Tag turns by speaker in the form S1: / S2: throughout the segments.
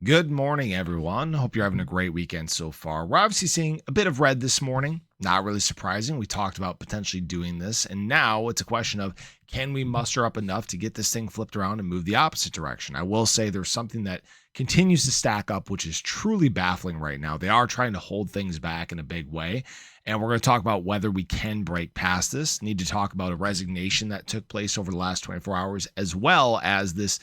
S1: Good morning, everyone. Hope you're having a great weekend so far. We're obviously seeing a bit of red this morning. Not really surprising. We talked about potentially doing this, and now it's a question of can we muster up enough to get this thing flipped around and move the opposite direction? I will say there's something that continues to stack up, which is truly baffling right now. They are trying to hold things back in a big way, and we're going to talk about whether we can break past this. Need to talk about a resignation that took place over the last 24 hours, as well as this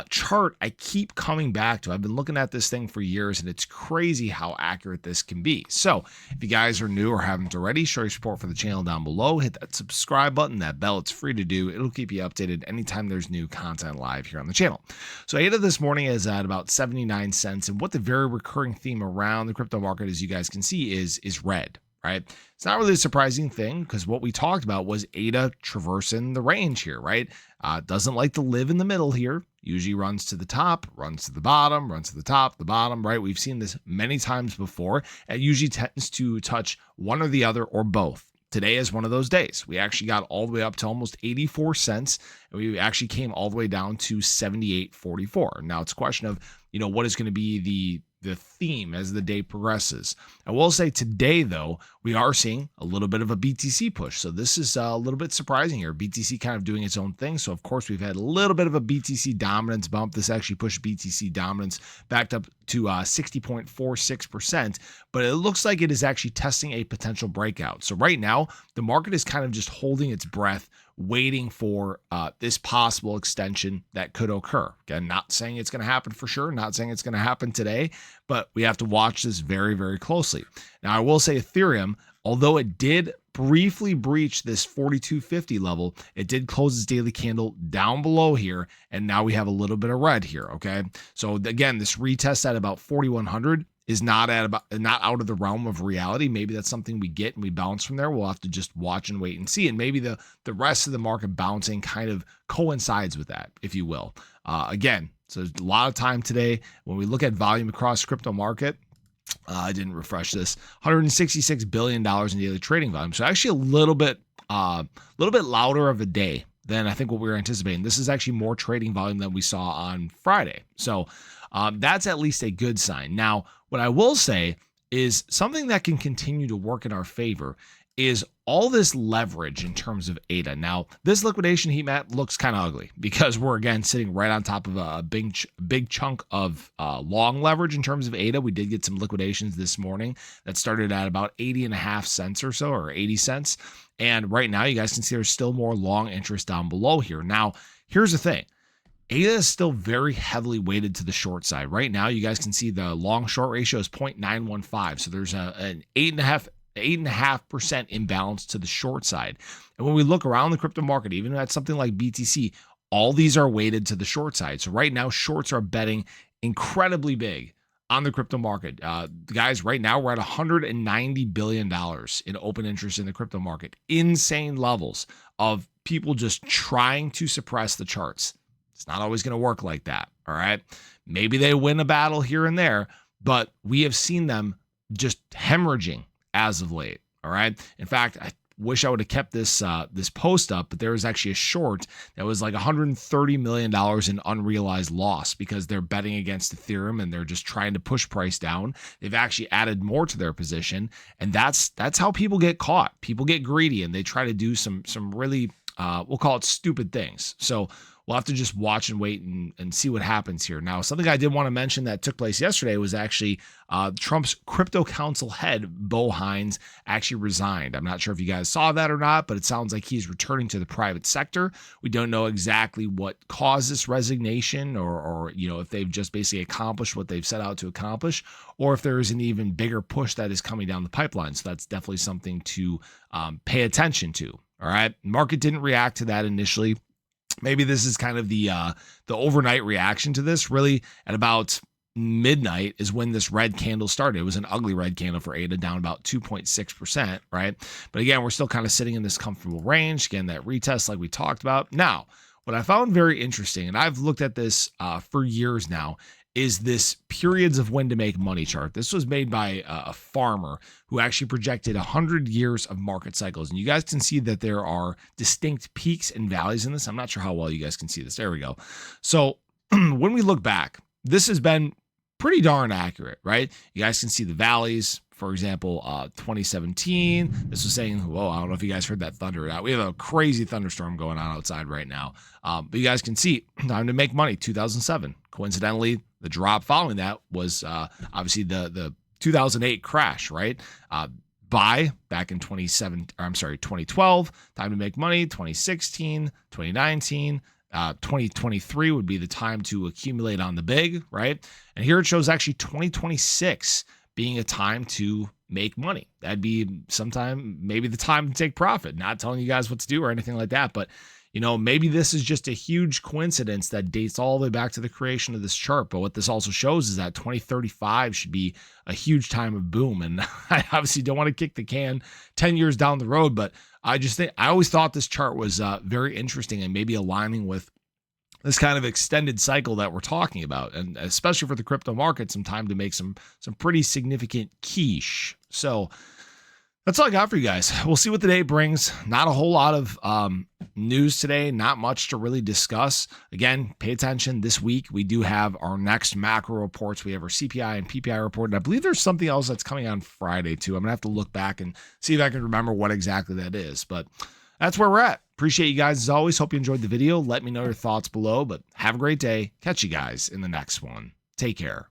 S1: chart I keep coming back to. I've been looking at this thing for years, and it's crazy how accurate this can be. So if you guys are new or haven't already, show your support for the channel down below. Hit that subscribe button, that bell. It's free to do. It'll keep you updated anytime there's new content live here on the channel. So ADA this morning is at about 79 cents, and what the very recurring theme around the crypto market, as you guys can see, is red. Right? It's not really a surprising thing because what we talked about was ADA traversing the range here, right? Doesn't like to live in the middle here. Usually runs to the top, runs to the bottom, runs to the top, the bottom, right? We've seen this many times before. It usually tends to touch one or the other or both. Today is one of those days. We actually got all the way up to almost 84 cents, and we actually came all the way down to 78.44. Now it's a question of, what is going to be the theme as the day progresses. I will say today, though, we are seeing a little bit of a BTC push. So this is a little bit surprising here. BTC kind of doing its own thing. So of course we've had a little bit of a BTC dominance bump. This actually pushed BTC dominance back up to 60.46%, but it looks like it is actually testing a potential breakout. So right now the market is kind of just holding its breath, waiting for this possible extension that could occur. Again, not saying it's going to happen for sure, not saying it's going to happen today, but we have to watch this very, very closely. Now, I will say Ethereum, although it did briefly breach this 4250 level, it did close its daily candle down below here, and now we have a little bit of red here, okay? So again, this retest at about 4100 is not out of the realm of reality. Maybe that's something we get and we bounce from there. We'll have to just watch and wait and see. And maybe the rest of the market bouncing kind of coincides with that, if you will. Again, so there's a lot of time today. When we look at volume across crypto market, I didn't refresh this, $166 billion in daily trading volume. So actually a little bit louder of a day than I think what we were anticipating. This is actually more trading volume than we saw on Friday. So that's at least a good sign. Now, what I will say is something that can continue to work in our favor is all this leverage in terms of ADA. Now, this liquidation heat map looks kind of ugly because we're, again, sitting right on top of a big chunk of long leverage in terms of ADA. We did get some liquidations this morning that started at about 80.5 cents or so, or 80 cents. And right now, you guys can see there's still more long interest down below here. Now, here's the thing. ADA is still very heavily weighted to the short side. Right now, you guys can see the long short ratio is 0.915. So there's an 8.5% imbalance to the short side. And when we look around the crypto market, even at something like BTC, all these are weighted to the short side. So right now, shorts are betting incredibly big on the crypto market. Guys, right now we're at $190 billion in open interest in the crypto market. Insane levels of people just trying to suppress the charts. It's not always going to work like that, all right? Maybe they win a battle here and there, but we have seen them just hemorrhaging as of late, all right? In fact, I wish I would have kept this post up, but there was actually a short that was like $130 million in unrealized loss because they're betting against Ethereum and they're just trying to push price down. They've actually added more to their position, and that's how people get caught. People get greedy and they try to do some really we'll call it stupid things. So we'll have to just watch and wait and see what happens here. Now, something I did want to mention that took place yesterday was actually Trump's crypto council head, Hines, actually resigned. I'm not sure if you guys saw that or not, but it sounds like he's returning to the private sector. We don't know exactly what caused this resignation or if they've just basically accomplished what they've set out to accomplish, or if there is an even bigger push that is coming down the pipeline. So that's definitely something to pay attention to. All right. Market didn't react to that initially. Maybe this is kind of the overnight reaction to this. Really, at about midnight is when this red candle started. It was an ugly red candle for ADA, down about 2.6%, right? But again, we're still kind of sitting in this comfortable range. Again, that retest like we talked about. Now, what I found very interesting, and I've looked at this for years now, is this periods of when to make money chart. This was made by a farmer who actually projected 100 years of market cycles. And you guys can see that there are distinct peaks and valleys in this. I'm not sure how well you guys can see this. There we go. So when we look back, this has been pretty darn accurate, right? You guys can see the valleys. For example, 2017, this was saying, whoa, I don't know if you guys heard that thunder or not. We have a crazy thunderstorm going on outside right now. But you guys can see, time to make money, 2007. Coincidentally, the drop following that was obviously the 2008 crash, right? Buy back in 2012, time to make money, 2016, 2019, 2023 would be the time to accumulate on the big, right? And here it shows actually 2026 being a time to make money. That'd be sometime, maybe the time to take profit. Not telling you guys what to do or anything like that, but maybe this is just a huge coincidence that dates all the way back to the creation of this chart. But what this also shows is that 2035 should be a huge time of boom. And I obviously don't want to kick the can 10 years down the road, but I always thought this chart was very interesting and maybe aligning with this kind of extended cycle that we're talking about, and especially for the crypto market, some time to make some pretty significant quiche. So that's all I got for you guys. We'll see what the day brings. Not a whole lot of news today, not much to really discuss. Again, pay attention. This week, we do have our next macro reports. We have our CPI and PPI report, and I believe there's something else that's coming on Friday too. I'm going to have to look back and see if I can remember what exactly that is, but that's where we're at. Appreciate you guys as always. Hope you enjoyed the video. Let me know your thoughts below, but have a great day. Catch you guys in the next one. Take care.